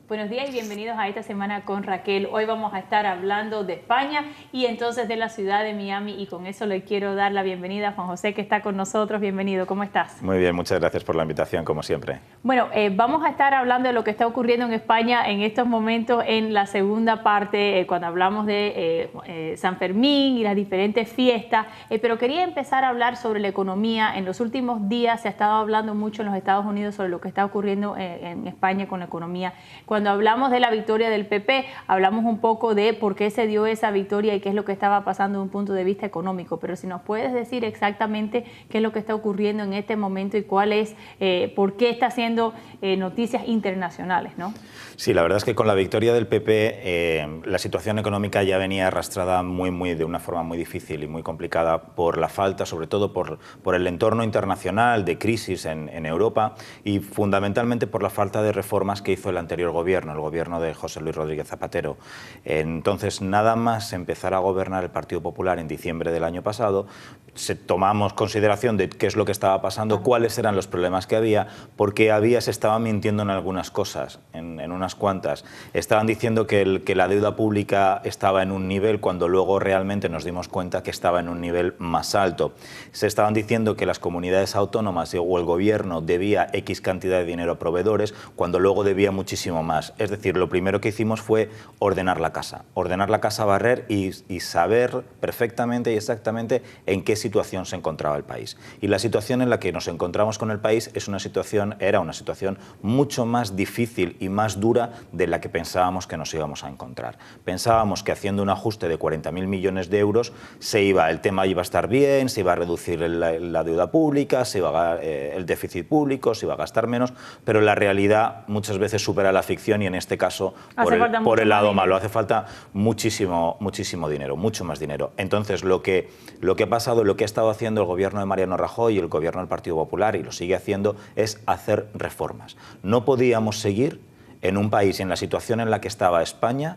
Buenos días y bienvenidos a esta semana con Raquel. Hoy vamos a estar hablando de España y entonces de la ciudad de Miami, y con eso le quiero dar la bienvenida a Juan José, que está con nosotros. Bienvenido, ¿cómo estás? Muy bien, muchas gracias por la invitación, como siempre. Bueno, vamos a estar hablando de lo que está ocurriendo en España en estos momentos en la segunda parte, cuando hablamos de San Fermín y las diferentes fiestas, pero quería empezar a hablar sobre la economía. En los últimos días se ha estado hablando mucho en los Estados Unidos sobre lo que está ocurriendo en España con la economía. Cuando hablamos de la victoria del PP, hablamos un poco de por qué se dio esa victoria y qué es lo que estaba pasando desde un punto de vista económico, pero si nos puedes decir exactamente qué es lo que está ocurriendo en este momento y cuál es, por qué está haciendo noticias internacionales, ¿no? Sí, la verdad es que con la victoria del PP la situación económica ya venía arrastrada de una forma muy difícil y muy complicada por la falta, sobre todo por el entorno internacional de crisis en Europa, y fundamentalmente por la falta de reformas que hizo el anterior gobierno, el gobierno de José Luis Rodríguez Zapatero. Entonces, nada más empezar a gobernar el Partido Popular en diciembre del año pasado, tomamos consideración de qué es lo que estaba pasando, cuáles eran los problemas que había, porque se estaba mintiendo en algunas cosas, en unas cuantas. Estaban diciendo que la deuda pública estaba en un nivel cuando luego realmente nos dimos cuenta que estaba en un nivel más alto. Se estaban diciendo que las comunidades autónomas o el gobierno debía X cantidad de dinero a proveedores cuando luego debía muchísimo más. Es decir, lo primero que hicimos fue ordenar la casa, barrer y saber perfectamente y exactamente en qué situación se encontraba el país. Y la situación en la que nos encontramos con el país era una situación mucho más difícil y más dura de la que pensábamos que nos íbamos a encontrar. Pensábamos que haciendo un ajuste de 40.000 millones de euros el tema iba a estar bien, se iba a reducir la deuda pública, el déficit público, se iba a gastar menos, pero la realidad muchas veces supera la ficción, y en este caso por el lado malo hace falta muchísimo dinero, mucho más dinero. Entonces lo que ha pasado, lo que ha estado haciendo el gobierno de Mariano Rajoy y el gobierno del Partido Popular, y lo sigue haciendo, es hacer reformas. No podíamos seguir en un país, en la situación en la que estaba España,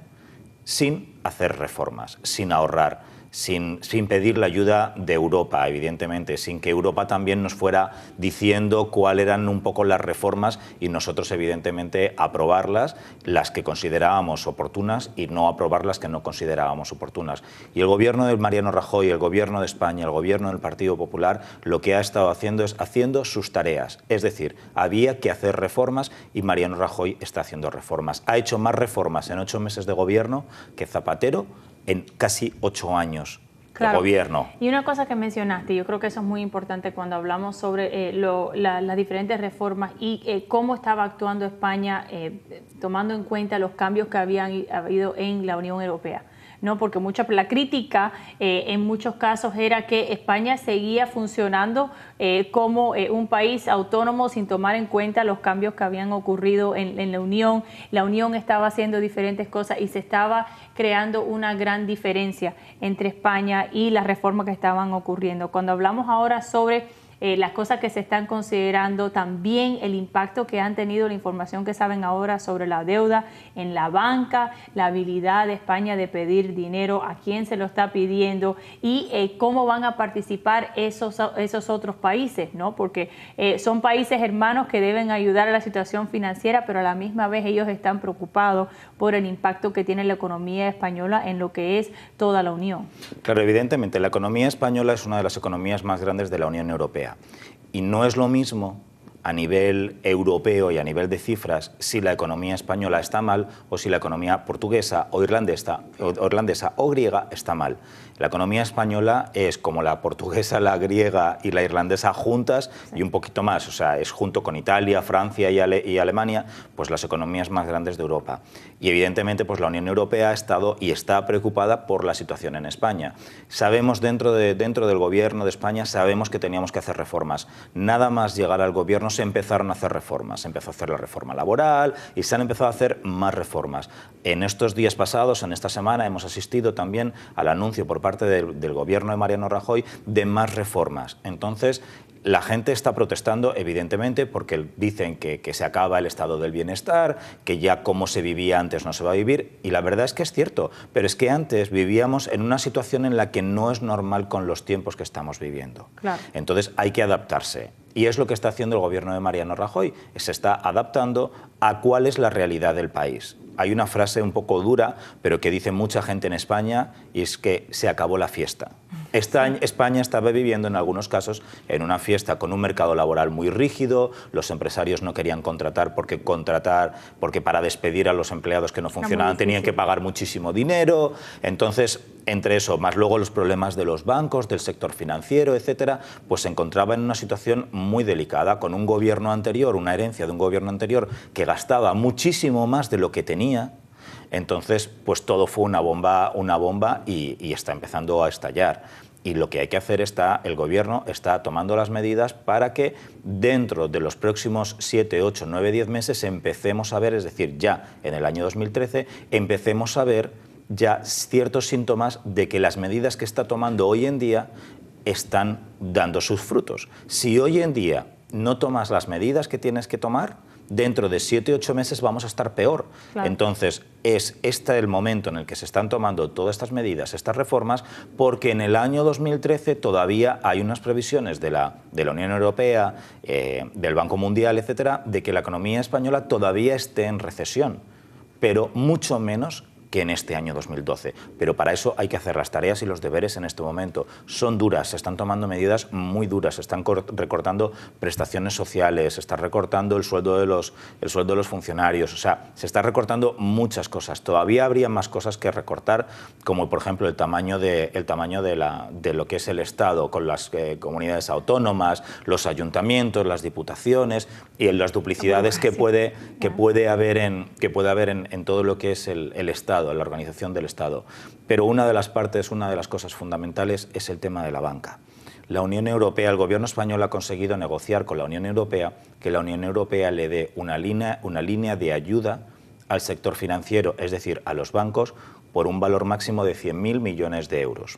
sin hacer reformas, sin ahorrar, sin pedir la ayuda de Europa, evidentemente, sin que Europa también nos fuera diciendo cuáles eran un poco las reformas y nosotros, evidentemente, aprobarlas, las que considerábamos oportunas, y no aprobar las que no considerábamos oportunas. Y el gobierno de Mariano Rajoy, el gobierno de España, el gobierno del Partido Popular, lo que ha estado haciendo es haciendo sus tareas. Es decir, había que hacer reformas y Mariano Rajoy está haciendo reformas. Ha hecho más reformas en 8 meses de gobierno que Zapatero en casi 8 años de gobierno. Y una cosa que mencionaste, yo creo que eso es muy importante cuando hablamos sobre las diferentes reformas y cómo estaba actuando España, tomando en cuenta los cambios que habían habido en la Unión Europea, ¿no? Porque la crítica en muchos casos era que España seguía funcionando como un país autónomo sin tomar en cuenta los cambios que habían ocurrido en la Unión. La Unión estaba haciendo diferentes cosas y se estaba creando una gran diferencia entre España y las reformas que estaban ocurriendo. Cuando hablamos ahora sobre las cosas que se están considerando, también el impacto que han tenido, la información que saben ahora sobre la deuda en la banca, la habilidad de España de pedir dinero, a quién se lo está pidiendo y cómo van a participar esos otros países, ¿no? Porque son países hermanos que deben ayudar a la situación financiera, pero a la misma vez ellos están preocupados por el impacto que tiene la economía española en lo que es toda la Unión. Claro, evidentemente la economía española es una de las economías más grandes de la Unión Europea. Y no es lo mismo a nivel europeo y a nivel de cifras si la economía española está mal o si la economía portuguesa o irlandesa o griega está mal. La economía española es como la portuguesa, la griega y la irlandesa juntas y un poquito más, o sea, es junto con Italia, Francia y Alemania, pues las economías más grandes de Europa. Y evidentemente pues la Unión Europea ha estado y está preocupada por la situación en España. Sabemos dentro del gobierno de España, sabemos que teníamos que hacer reformas. Nada más llegar al gobierno se empezaron a hacer reformas. Se empezó a hacer la reforma laboral y se han empezado a hacer más reformas. En estos días pasados, en esta semana, hemos asistido también al anuncio por parte del gobierno de Mariano Rajoy de más reformas. Entonces, la gente está protestando, evidentemente, porque dicen que se acaba el estado del bienestar, que ya como se vivía antes no se va a vivir, y la verdad es que es cierto, pero es que antes vivíamos en una situación en la que no es normal con los tiempos que estamos viviendo. Claro. Entonces hay que adaptarse. Y es lo que está haciendo el gobierno de Mariano Rajoy, se está adaptando a cuál es la realidad del país. Hay una frase un poco dura, pero que dice mucha gente en España, y es que se acabó la fiesta. España estaba viviendo en algunos casos en una fiesta con un mercado laboral muy rígido, los empresarios no querían contratar porque para despedir a los empleados que no funcionaban tenían que pagar muchísimo dinero. Entonces, entre eso, más luego los problemas de los bancos, del sector financiero, etcétera, pues se encontraba en una situación muy delicada, con un gobierno anterior, una herencia de un gobierno anterior que gastaba muchísimo más de lo que tenía. Entonces, pues todo fue una bomba y está empezando a estallar. Y lo que hay que hacer el gobierno está tomando las medidas para que dentro de los próximos 7, 8, 9, 10 meses empecemos a ver, es decir, ya en el año 2013, empecemos a ver ya ciertos síntomas de que las medidas que está tomando hoy en día están dando sus frutos. Si hoy en día no tomas las medidas que tienes que tomar, dentro de 7 o 8 meses vamos a estar peor. Claro. Entonces, es este el momento en el que se están tomando todas estas medidas, estas reformas, porque en el año 2013 todavía hay unas previsiones de la Unión Europea, del Banco Mundial, etcétera, de que la economía española todavía esté en recesión, pero mucho menos que en este año 2012. Pero para eso hay que hacer las tareas y los deberes en este momento. Son duras, se están tomando medidas muy duras, se están recortando prestaciones sociales, se está recortando el sueldo de los funcionarios, o sea, se está recortando muchas cosas. Todavía habría más cosas que recortar, como por ejemplo el tamaño de lo que es el Estado, con las comunidades autónomas, los ayuntamientos, las diputaciones y las duplicidades que puede haber en todo lo que es el Estado, la organización del Estado. Pero una de las cosas fundamentales es el tema de la banca. La Unión Europea, el gobierno español ha conseguido negociar con la Unión Europea que la Unión Europea le dé una línea de ayuda al sector financiero, es decir, a los bancos, por un valor máximo de 100.000 millones de euros.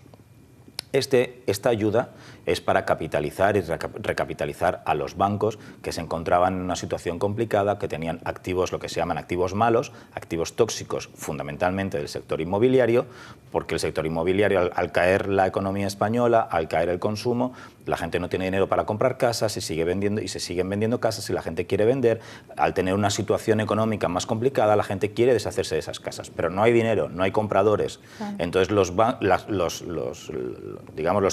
Esta ayuda es para capitalizar y recapitalizar a los bancos que se encontraban en una situación complicada, que tenían activos, lo que se llaman activos malos, activos tóxicos, fundamentalmente del sector inmobiliario, porque el sector inmobiliario, al caer la economía española, al caer el consumo, la gente no tiene dinero para comprar casas y se siguen vendiendo casas y la gente quiere vender. Al tener una situación económica más complicada, la gente quiere deshacerse de esas casas, pero no hay dinero, no hay compradores. Claro. Entonces los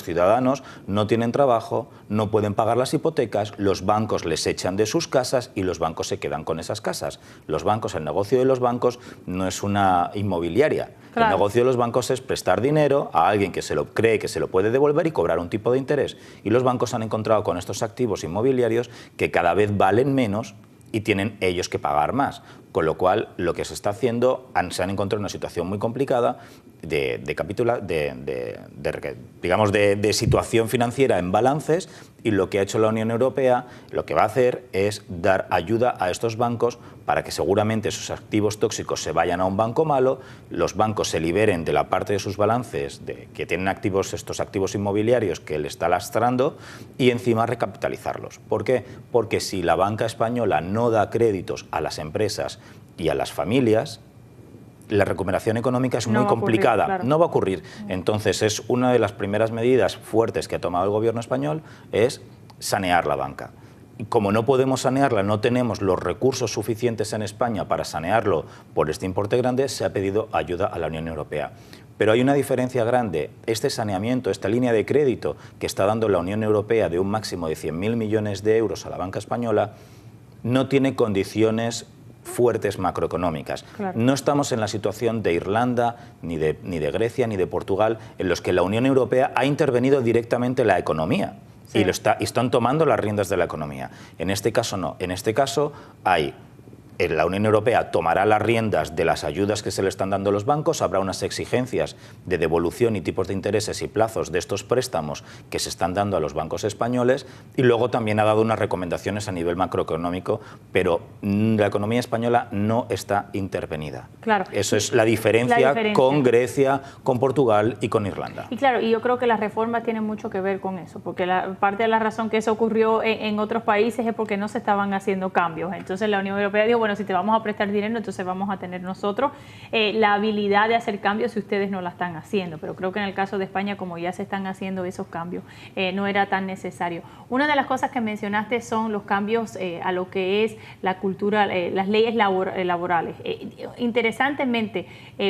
ciudadanos no tienen trabajo, no pueden pagar las hipotecas, los bancos les echan de sus casas y los bancos se quedan con esas casas. El negocio de los bancos no es una inmobiliaria. Claro. El negocio de los bancos es prestar dinero a alguien que se lo cree que se lo puede devolver y cobrar un tipo de interés. Y los bancos han encontrado con estos activos inmobiliarios que cada vez valen menos y tienen ellos que pagar más. Con lo cual, lo que se está haciendo, se han encontrado en una situación muy complicada de situación financiera en balances, y lo que ha hecho la Unión Europea, lo que va a hacer es dar ayuda a estos bancos para que seguramente esos activos tóxicos se vayan a un banco malo, los bancos se liberen de la parte de sus balances que tienen estos activos inmobiliarios que le está lastrando, y encima recapitalizarlos. ¿Por qué? Porque si la banca española no da créditos a las empresas y a las familias, la recuperación económica es muy complicada, claro. No va a ocurrir. Entonces, es una de las primeras medidas fuertes que ha tomado el gobierno español, es sanear la banca. Y como no podemos sanearla, no tenemos los recursos suficientes en España para sanearlo por este importe grande, se ha pedido ayuda a la Unión Europea. Pero hay una diferencia grande. Este saneamiento, esta línea de crédito que está dando la Unión Europea de un máximo de 100.000 millones de euros a la banca española, no tiene condiciones fuertes macroeconómicas. Claro. No estamos en la situación de Irlanda, ni de Grecia, ni de Portugal, en los que la Unión Europea ha intervenido directamente en la economía. Sí. Y están tomando las riendas de la economía. En este caso no. En este caso la Unión Europea tomará las riendas de las ayudas que se le están dando a los bancos, habrá unas exigencias de devolución y tipos de intereses y plazos de estos préstamos que se están dando a los bancos españoles, y luego también ha dado unas recomendaciones a nivel macroeconómico, pero la economía española no está intervenida. Claro. Eso es la diferencia con Grecia, con Portugal y con Irlanda. Y claro, y yo creo que las reformas tienen mucho que ver con eso, porque parte de la razón que eso ocurrió en otros países es porque no se estaban haciendo cambios. Entonces la Unión Europea dijo, bueno, bueno, si te vamos a prestar dinero, entonces vamos a tener nosotros la habilidad de hacer cambios si ustedes no la están haciendo. Pero creo que en el caso de España, como ya se están haciendo esos cambios, no era tan necesario. Una de las cosas que mencionaste son los cambios a lo que es la cultura, las leyes laborales. Interesantemente,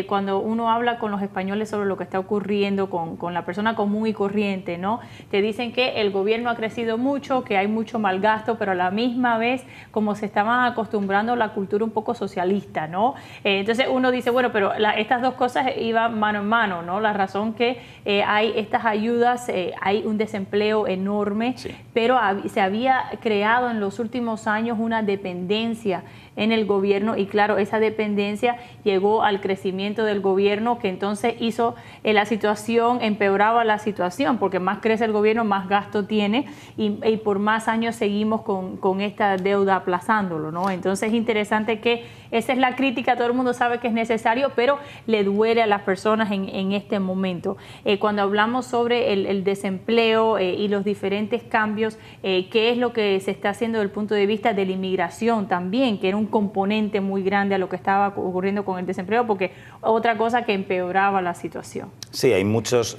cuando uno habla con los españoles sobre lo que está ocurriendo con la persona común y corriente, ¿no? Te dicen que el gobierno ha crecido mucho, que hay mucho mal gasto, pero a la misma vez, como se estaban acostumbrando a la cultura un poco socialista, ¿no? Entonces uno dice, bueno, pero estas dos cosas iban mano en mano, ¿no? La razón que hay estas ayudas, hay un desempleo enorme, sí, pero se había creado en los últimos años una dependencia en el gobierno y claro, esa dependencia llegó al crecimiento del gobierno que entonces hizo la situación, empeoraba la situación porque más crece el gobierno, más gasto tiene y por más años seguimos con esta deuda aplazándolo, ¿no? Entonces es interesante que esa es la crítica, todo el mundo sabe que es necesario, pero le duele a las personas en este momento. Cuando hablamos sobre el desempleo y los diferentes cambios, ¿qué es lo que se está haciendo desde el punto de vista de la inmigración también, que era un componente muy grande a lo que estaba ocurriendo con el desempleo, porque otra cosa que empeoraba la situación? Sí, hay muchos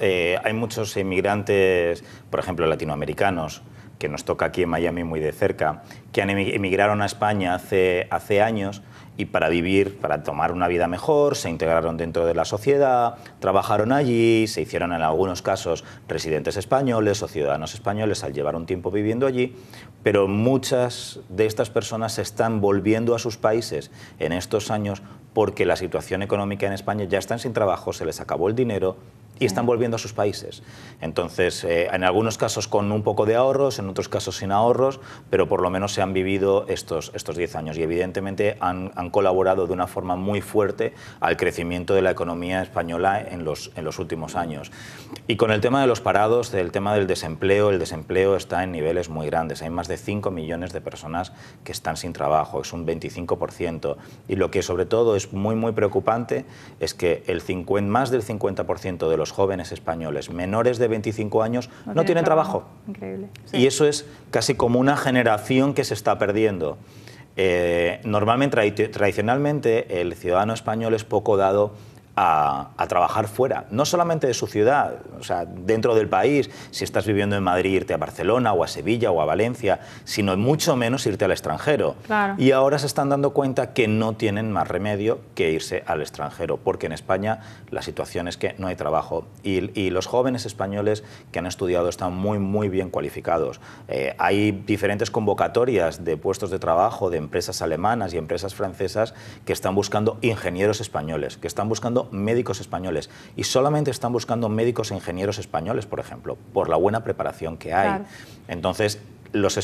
inmigrantes, por ejemplo, latinoamericanos, que nos toca aquí en Miami muy de cerca, que emigraron a España hace años y para vivir, para tomar una vida mejor, se integraron dentro de la sociedad, trabajaron allí, se hicieron en algunos casos residentes españoles o ciudadanos españoles al llevar un tiempo viviendo allí, pero muchas de estas personas se están volviendo a sus países en estos años porque la situación económica en España ya están sin trabajo, se les acabó el dinero y están volviendo a sus países. Entonces, en algunos casos con un poco de ahorros, en otros casos sin ahorros, pero por lo menos se han vivido estos 10 años y evidentemente han colaborado de una forma muy fuerte al crecimiento de la economía española en los últimos años. Y con el tema de los parados, el tema del desempleo, el desempleo está en niveles muy grandes. Hay más de 5 millones de personas que están sin trabajo, es un 25%. Y lo que sobre todo es muy preocupante es que más del 50% de los jóvenes españoles menores de 25 años no tienen trabajo. Increíble. Sí. Y eso es casi como una generación que se está perdiendo. Tradicionalmente, el ciudadano español es poco dado a trabajar fuera, no solamente de su ciudad, o sea, dentro del país, si estás viviendo en Madrid, irte a Barcelona o a Sevilla o a Valencia, sino mucho menos irte al extranjero. Claro. Y ahora se están dando cuenta que no tienen más remedio que irse al extranjero, porque en España la situación es que no hay trabajo y los jóvenes españoles que han estudiado están muy bien cualificados. Hay diferentes convocatorias de puestos de trabajo de empresas alemanas y empresas francesas que están buscando ingenieros españoles, que están buscando médicos españoles y solamente están buscando médicos e ingenieros españoles, por ejemplo, por la buena preparación que hay. Claro. Entonces, los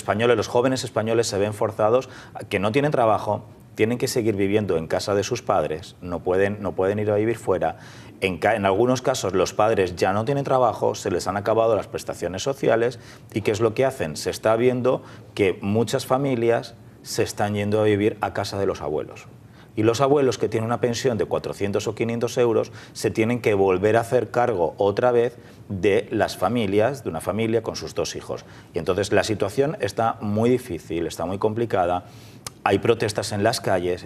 jóvenes españoles se ven forzados a que no tienen trabajo, tienen que seguir viviendo en casa de sus padres, no pueden ir a vivir fuera. En algunos casos los padres ya no tienen trabajo, se les han acabado las prestaciones sociales y ¿qué es lo que hacen? Se está viendo que muchas familias se están yendo a vivir a casa de los abuelos. Y los abuelos que tienen una pensión de 400 o 500 euros se tienen que volver a hacer cargo otra vez de las familias, de una familia con sus 2 hijos. Y entonces la situación está muy difícil, está muy complicada. Hay protestas en las calles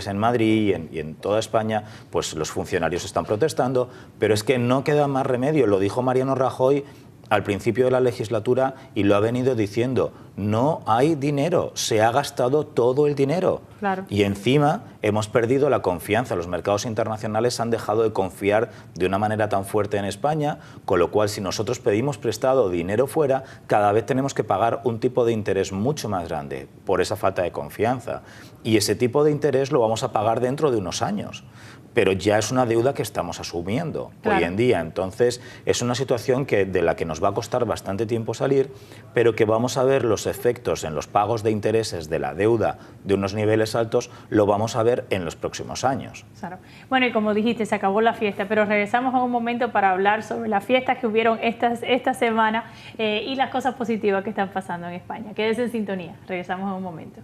en Madrid y en toda España, pues los funcionarios están protestando, pero es que no queda más remedio, lo dijo Mariano Rajoy al principio de la legislatura y lo ha venido diciendo, no hay dinero, se ha gastado todo el dinero. Claro. Y encima hemos perdido la confianza, los mercados internacionales han dejado de confiar de una manera tan fuerte en España, con lo cual si nosotros pedimos prestado dinero fuera, cada vez tenemos que pagar un tipo de interés mucho más grande por esa falta de confianza. Y ese tipo de interés lo vamos a pagar dentro de unos años. Pero ya es una deuda que estamos asumiendo hoy en día. Entonces, es una situación de la que nos va a costar bastante tiempo salir, pero que vamos a ver los efectos en los pagos de intereses de la deuda de unos niveles altos, lo vamos a ver en los próximos años. Claro. Bueno, y como dijiste, se acabó la fiesta, pero regresamos a un momento para hablar sobre las fiestas que hubieron esta semana y las cosas positivas que están pasando en España. Quédense en sintonía, regresamos en un momento.